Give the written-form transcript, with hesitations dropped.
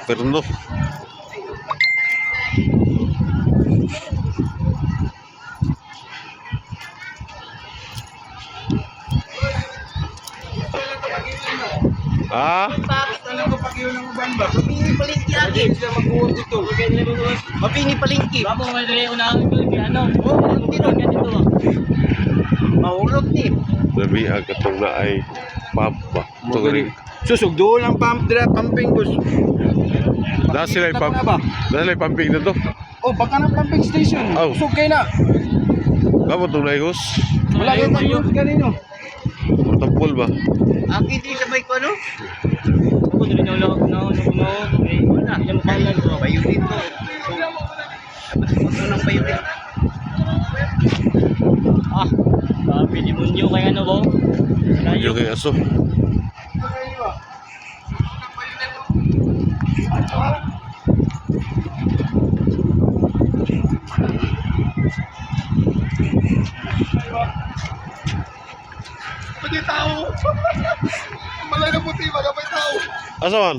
Perno. Ah? Mapini palingki lagi. Mapini palingki. Bapo madali unahan ko ano. Mahulog ni. Labi ang katong na ay pump ba? Ito galing. Susog doon ang pumping bus. Dahil sila yung pump. Dahil sila yung pumping na to. Oh, baka ng pumping station. Oh. Susog kayo na. Kamu itong naihos? Wala kayo tayo kanino. Tampol ba? Aki di sabay ko ano? Ako dili na ulo na wala. Yung kalan ko. Bayo dito. Ako nang bayo dito. Ah, sabi ni Munyo kay ano ko? Yung kay aso. Pwede tao. Malay na puti, magapay tao. Asa man?